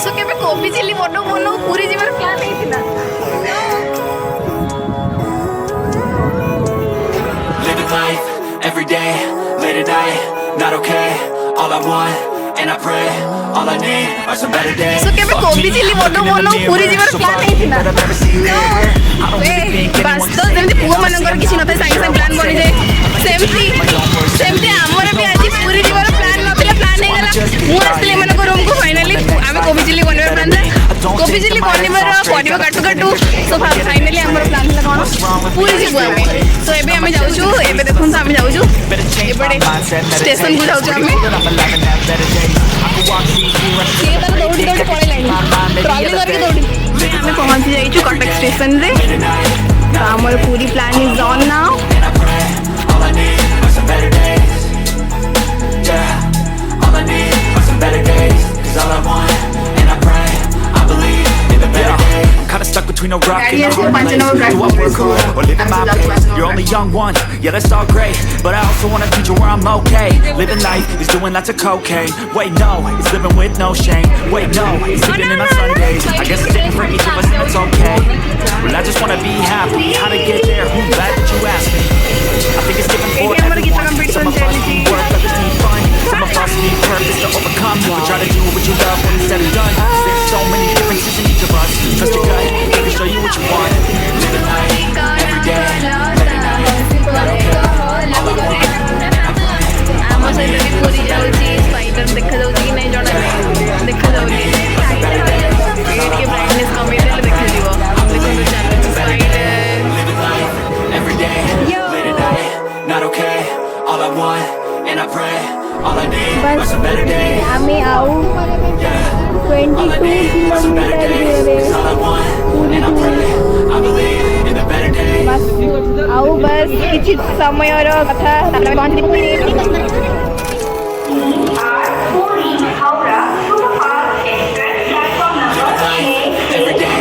सो केबे कोबी चिल्ली बनो बनो पूरी जीवर प्लान ହେଇଥିଲା Living life every day, late at night, not okay. All I want, and I pray, all I need are some better days. सो केबे कोबी चिल्ली बनो बनो पूरी जीवर प्लान ହେଇଥିଲା बस तो जल्दी पुआ मनकर किछि नथे साइड से प्लान बनि जाय सेमती हमर भी आज पूरी जीवर प्लान नथिला प्लान हे गला मु आसले मनकर रूम को फाइनली आमे कोबी चिल्ली बनबे प्लान कोबी चिल्ली बनबे परिबा काटू काटू सो फाइनली हमर प्लान हला कोन पूरी जीव आमे सो एबे आमे जाउछु एबे देखुन आमे जाउछु एबे स्टेशन को जाउछु आमे ये तो दौड़ी दौड़ी पड़े लाइन ट्रॉली करके दौड़ी आमे पहुंच जाइछु कटक स्टेशन रे तो हमर पूरी plan is on now All I need are some better days. Yeah, all I need are some better days. 'Cause all I want, and I pray, I believe in the better days. I'm kinda stuck between a rock and a hard place. Do I work hard or live in my pace? You're only young once, yeah that's all great, but I also want a future where I'm okay. Living life is doing lots of cocaine. Wait no, it's living with no shame. Wait no, it's sleeping in on Sundays. I guess it's different for each of us and it's okay. Well I just wanna be happy. How to get there? Glad that you asked me. I think it's different for everyone. Some of us need work, others need fun. Some of us need purpose to overcome. But try to do what you love when it's said and done. There's so many differences in each of us. Trust your gut, it can show you what you want. Living life every day, late at night, not okay. All I want, आम सहित भी पूरी जाउची spider देखा जाउची कि नहीं जणा देखा जाउची ये ब्राइटनेस कमी देले देखा दिबो देखो तो channel spider living life every day, late at night, not okay. All I want, and I pray, all I need are some better days. आमी आउ Yeah, all I need are some better days. 'Cause all I want, and I pray, I believe in the better days. आउ बस किछि समय रो कथा ताले पहुंच Every day,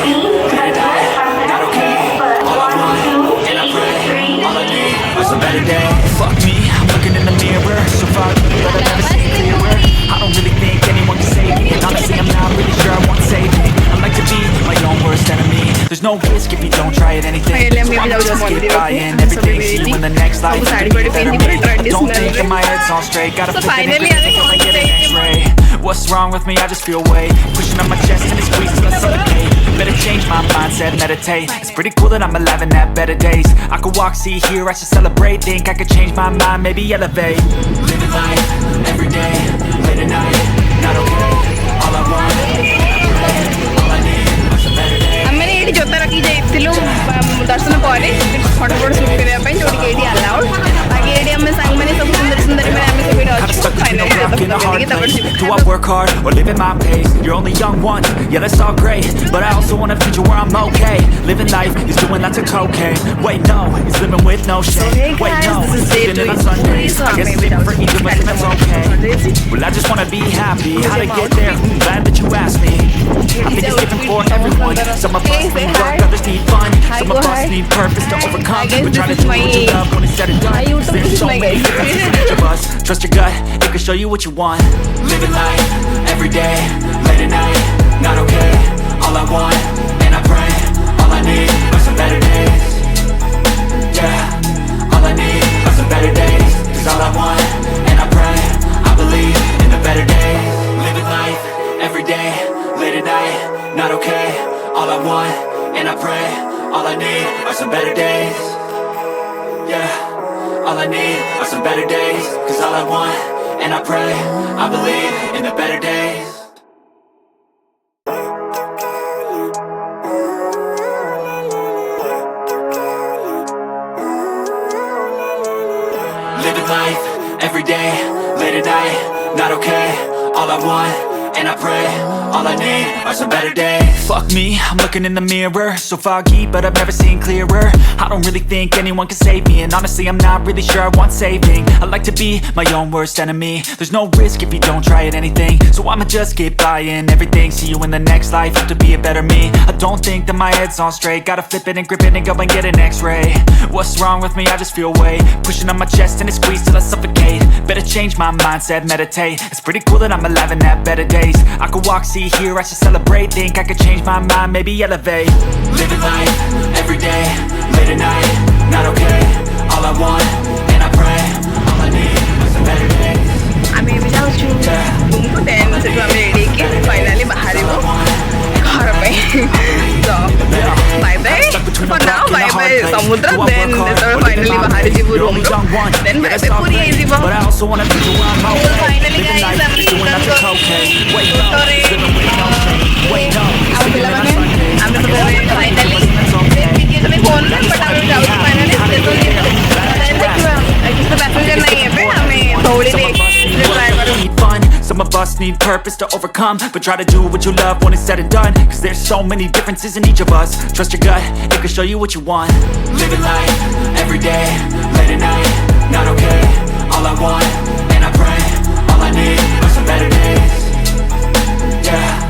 late at night, not okay. All I want, and I pray, all I need are some better days. Fuck me, I'm looking in the mirror, so far but I've never seen clearer. I don't really think anyone can save me, and honestly I'm not really sure I want saving. I like to be my own worst enemy. There's no risk if you don't try at anything. Finally, I'm So gonna I'ma go just to get the buying. mall. Everything see you in the next life. Abu You sari can be body a better painting me. for I don't traditional think that my head's on straight. Gotta So flip it and finally, grip it I'm till I get an going to X-ray. What's wrong with me? I just feel weight pushing on my chest and it squeezes till I suffocate. Better change my mindset, meditate. It's pretty cool that I'm alive and have better days. I could walk, see, hear, I should celebrate. Think I could change my mind, maybe elevate. Living life every day, late at night, not okay. All I want, all I need are some better days. आमे AD जोता रखी जाइतिलु दर्शन परे photo photo shoot करिया पई जोडी KD allowed बाकी AD हम सांग माने सब सुंदर सुंदर में आमे सब Kinda अच्छे stuck between a finally rock and a hard तब place. Do I work hard or live at my pace? You're only young once, yeah that's all great, but I also want a future where I'm okay. Living life is doing lots of cocaine. Wait no, it's living with no shame. hey Wait guys, no, this is it's day living on 23, Sundays. so I guess it's maybe different for that each of us and that's okay. Well I just wanna be happy. How to get there? Glad that you asked me. I think it's different for everyone. Some of us Hey, say need work, hi. others need fun. Some of go us hi. need purpose to overcome. I guess But try to this is do what you my- love when it's said and done. my YouTube There's is so my many guys. differences in each of us. Trust your gut, it can show you what you want. Living life every day, late at night, not okay. All I want, and I pray, all I need are some better days. Yeah, all I need are some better days. 'Cause all I want, and I pray, I believe in the better days. Living life every day, late at night, not okay. All I want, and I pray, all I need are some better days. Yeah, all I need are some better days. 'Cause all I want, and I pray, I believe in the better days. Living life every day, late at night, not okay. All I want, and I pray, all I need are some better days. Fuck me, I'm looking in the mirror, so foggy, but I've never seen clearer. I don't really think anyone can save me, and honestly I'm not really sure I want saving. I like to be my own worst enemy. There's no risk if you don't try at anything, so I'ma just get buying everything. See you in the next life, have to be a better me. I don't think that my head's on straight. Gotta flip it and grip it and go and get an X-ray. What's wrong with me? I just feel weight pushing on my chest and it squeezes till I suffocate. Better change my mindset, meditate. It's pretty cool that I'm alive and have better days. I could walk, see, be here, I should celebrate. Think I could change my mind, maybe elevate. Living life, every day, late at night, not okay. All I want, and I pray, all I need is a better day. ଆମେ ଏବେ ଯାଉଛୁ ରୁମ୍କୁ ଦେନ୍ ସେଠୁ ଆମେ ready ହେଇକି finally ବାହାରିବୁ ଘର ପାଇଁ ତ ବାଇ ବାଇ ଫର୍ ନାଓ ବାଇ ବାଇ ସମୁଦ୍ର ଦେନ୍ ଯେତେବେଳେ ଫାଇନାଲି ବାହାରି ଯିବୁ ରୁମ୍ରୁ ଦେନ୍ ବାଇ ବାଇ ପୁରୀ ହେଇଯିବ ଫାଇନାଲି ଗାଇସ୍ ଆମେ ଆଉ ପିଲାମାନେ ଆମେ ସବୁ ଫାଇନାଲି ଆମେ ଫୋନ୍ରେ ବଟ୍ ଆମେ ଯାଉଛୁ ଫାଇନାଲି ପ୍ୟାସେଞ୍ଜର ନାହିଁ ଏବେ ଆମେ ଧଉଳିରେ need fun, some of us need purpose to overcome, but try to do what you love when it's said and done, cause there's so many differences in each of us. Trust your gut, it can show you what you want. Living life, every day, late at night, not okay. All I want, and I pray, all I need are some better days. Yeah.